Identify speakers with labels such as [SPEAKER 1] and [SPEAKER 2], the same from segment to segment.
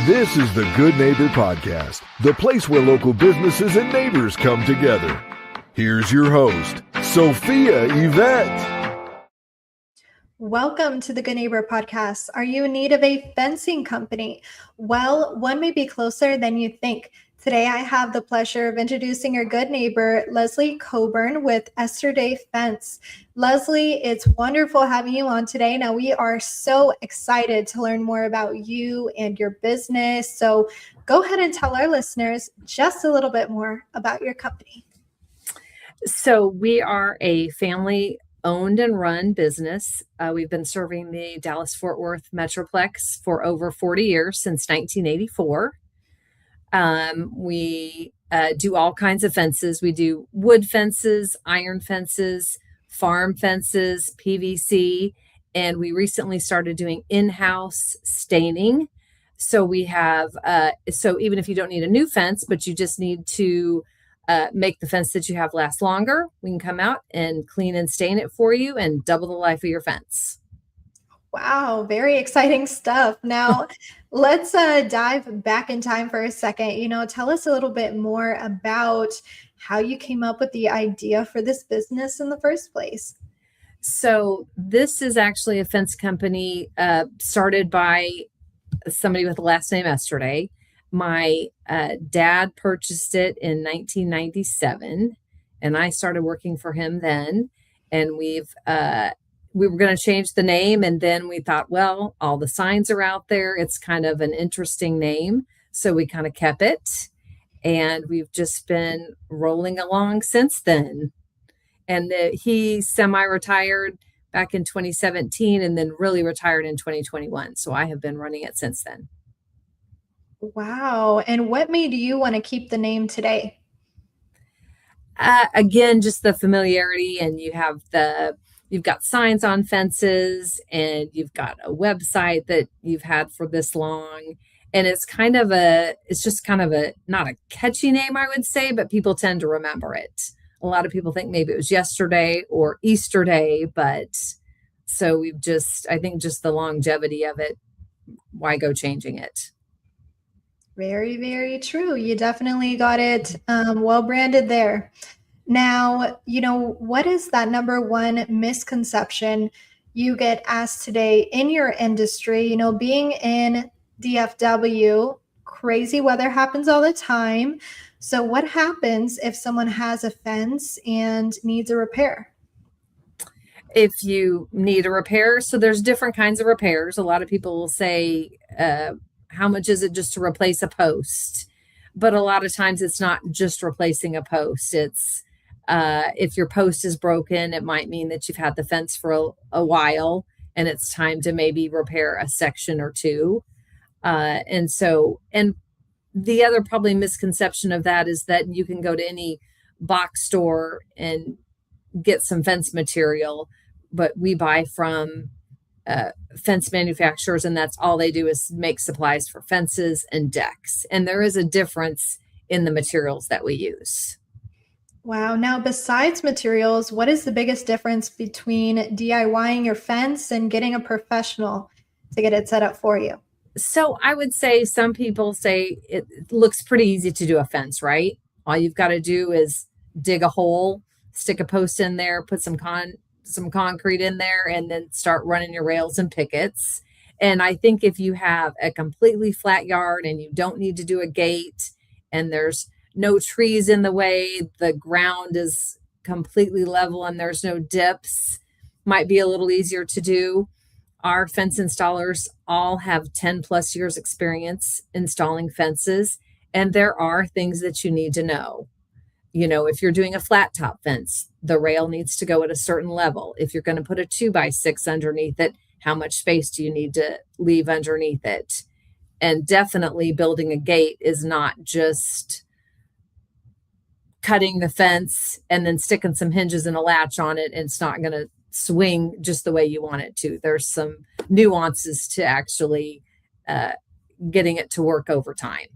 [SPEAKER 1] This is the Good Neighbor Podcast, the place where local businesses and neighbors come together. Here's your host, Sophia Yvette.
[SPEAKER 2] Welcome to the Good Neighbor Podcast. Are you in need of a fencing company? Well, one may be closer than you think. Today, I have the pleasure of introducing your good neighbor, Leslie Cobern with Esterday Fence. Leslie, it's wonderful having you on today. Now, we are so excited to learn more about you and your business. So go ahead and tell our listeners just a little bit more about your company.
[SPEAKER 3] So we are a family-owned and run business. We've been serving the Dallas-Fort Worth Metroplex for over 40 years, since 1984. We do all kinds of fences. We do wood fences, iron fences, farm fences, PVC, and we recently started doing in-house staining. So we have, so even if you don't need a new fence, but you just need to make the fence that you have last longer, we can come out and clean and stain it for you and double the life of your fence.
[SPEAKER 2] Wow, very exciting stuff. Now, let's dive back in time for a second. Tell us a little bit more about how you came up with the idea for this business in the first place.
[SPEAKER 3] So this is actually a fence company started by somebody with the last name Esterday. My dad purchased it in 1997, and I started working for him then. And we were going to change the name, and then we thought, well, all the signs are out there. It's kind of an interesting name, so we kind of kept it, and we've just been rolling along since then. And he semi-retired back in 2017, and then really retired in 2021. So I have been running it since then.
[SPEAKER 2] Wow. And what made you want to keep the name today?
[SPEAKER 3] Again, just the familiarity, and you've got signs on fences, and you've got a website that you've had for this long. And it's just kind of not a catchy name, I would say, but people tend to remember it. A lot of people think maybe it was yesterday or Esterday, but so I think just the longevity of it, why go changing it?
[SPEAKER 2] Very, very true. You definitely got it well branded there. Now, what is that number one misconception you get asked today in your industry? Being in DFW, crazy weather happens all the time. So what happens if someone has a fence and needs a repair?
[SPEAKER 3] If you need a repair, so there's different kinds of repairs. A lot of people will say, how much is it just to replace a post? But a lot of times it's not just replacing a post. It's if your post is broken, it might mean that you've had the fence for a while, and it's time to maybe repair a section or two. And the other probably misconception of that is that you can go to any box store and get some fence material, but we buy from fence manufacturers, and that's all they do is make supplies for fences and decks. And there is a difference in the materials that we use.
[SPEAKER 2] Wow. Now, besides materials, what is the biggest difference between DIYing your fence and getting a professional to get it set up for you?
[SPEAKER 3] So I would say some people say it looks pretty easy to do a fence, right? All you've got to do is dig a hole, stick a post in there, put some concrete in there, and then start running your rails and pickets. And I think if you have a completely flat yard and you don't need to do a gate, and there's no trees in the way, the ground is completely level and there's no dips, might be a little easier to do. Our fence installers all have 10 plus years experience installing fences, and there are things that you need to know. If you're doing a flat top fence, the rail needs to go at a certain level. If you're going to put a 2x6 underneath it, how much space do you need to leave underneath it? And definitely building a gate is not just cutting the fence and then sticking some hinges and a latch on it, and it's not going to swing just the way you want it to. There's some nuances to actually getting it to work over time.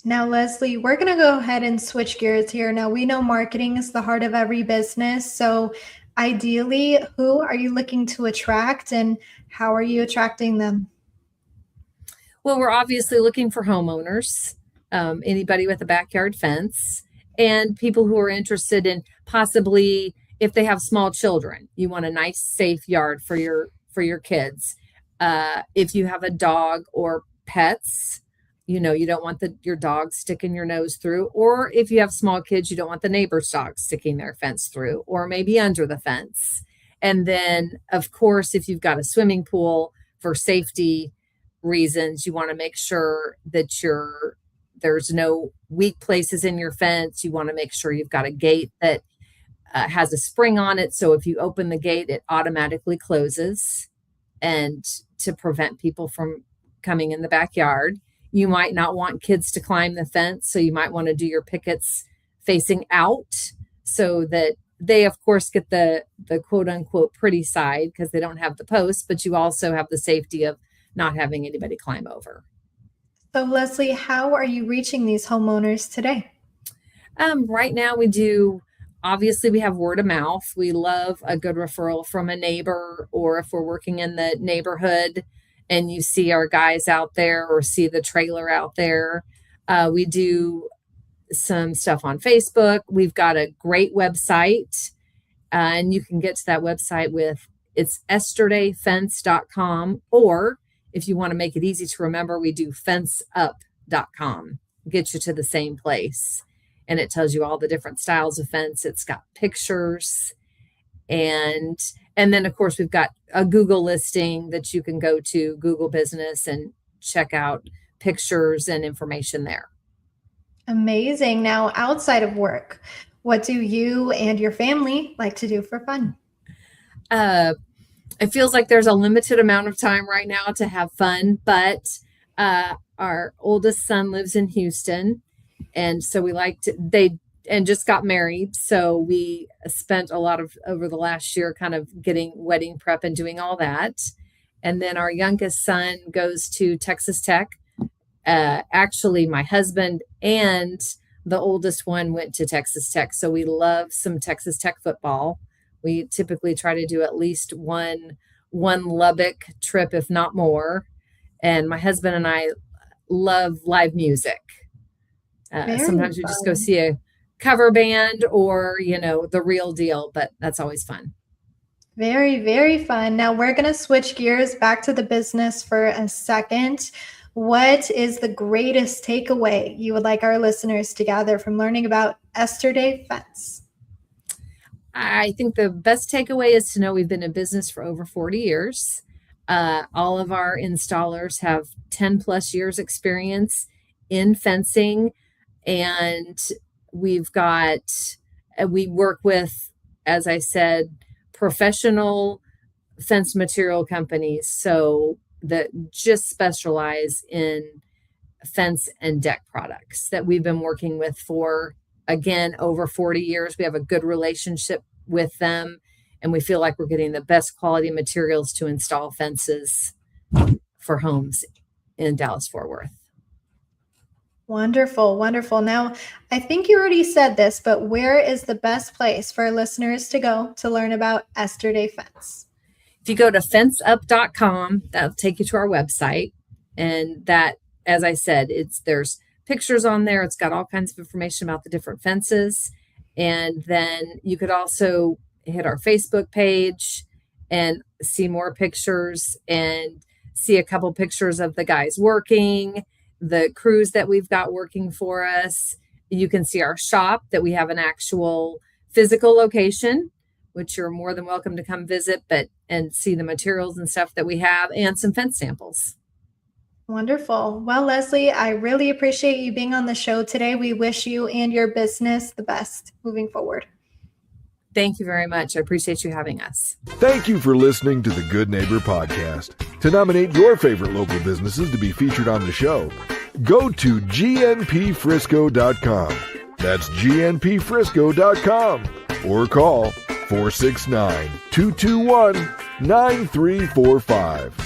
[SPEAKER 2] Now, Leslie, we're going to go ahead and switch gears here. Now, we know marketing is the heart of every business. So ideally, who are you looking to attract, and how are you attracting them?
[SPEAKER 3] Well, we're obviously looking for homeowners, anybody with a backyard fence, and people who are interested in possibly, if they have small children, you want a nice, safe yard for your kids. If you have a dog or pets, you don't want your dog sticking your nose through, or if you have small kids, you don't want the neighbor's dog sticking their fence through, or maybe under the fence. And then, of course, if you've got a swimming pool, for safety reasons, you want to make sure that there's no weak places in your fence. You want to make sure you've got a gate that has a spring on it. So if you open the gate, it automatically closes, and to prevent people from coming in the backyard. You might not want kids to climb the fence, so you might want to do your pickets facing out so that they, of course, get the quote unquote pretty side because they don't have the posts, but you also have the safety of not having anybody climb over.
[SPEAKER 2] So Leslie, how are you reaching these homeowners today?
[SPEAKER 3] Right now obviously we have word of mouth. We love a good referral from a neighbor, or if we're working in the neighborhood and you see our guys out there or see the trailer out there. We do some stuff on Facebook. We've got a great website, and you can get to that website it's esterdayfence.com, or if you want to make it easy to remember, we do fenceup.com. Get you to the same place, and it tells you all the different styles of fence. It's got pictures, and then of course we've got a Google listing that you can go to, Google Business, and check out pictures and information there.
[SPEAKER 2] Amazing. Now, outside of work, what do you and your family like to do for fun?
[SPEAKER 3] It feels like there's a limited amount of time right now to have fun, but our oldest son lives in Houston, and so and just got married. So we spent a lot of over the last year kind of getting wedding prep and doing all that. And then our youngest son goes to Texas Tech. Actually, my husband and the oldest one went to Texas Tech. So we love some Texas Tech football. We typically try to do at least one Lubbock trip, if not more. And my husband and I love live music. Sometimes we just go see a cover band or, the real deal, but that's always fun.
[SPEAKER 2] Very, very fun. Now we're going to switch gears back to the business for a second. What is the greatest takeaway you would like our listeners to gather from learning about Esterday Fence?
[SPEAKER 3] I think the best takeaway is to know we've been in business for over 40 years. All of our installers have 10 plus years experience in fencing, and we work with, as I said, professional fence material companies, so that just specialize in fence and deck products that we've been working with for, again, over 40 years. We have a good relationship with them, and we feel like we're getting the best quality materials to install fences for homes in Dallas-Fort Worth.
[SPEAKER 2] Wonderful, wonderful. Now, I think you already said this, but where is the best place for listeners to go to learn about Esterday Fence?
[SPEAKER 3] If you go to fenceup.com, that'll take you to our website. And that, as I said, there's pictures on there. It's got all kinds of information about the different fences. And then you could also hit our Facebook page and see more pictures and see a couple pictures of the guys working, the crews that we've got working for us. You can see our shop, that we have an actual physical location, which you're more than welcome to come visit, and see the materials and stuff that we have, and some fence samples.
[SPEAKER 2] Wonderful. Well, Leslie, I really appreciate you being on the show today. We wish you and your business the best moving forward.
[SPEAKER 3] Thank you very much. I appreciate you having us.
[SPEAKER 1] Thank you for listening to the Good Neighbor Podcast. To nominate your favorite local businesses to be featured on the show, go to gnpfrisco.com. That's gnpfrisco.com, or call 469-221-9345.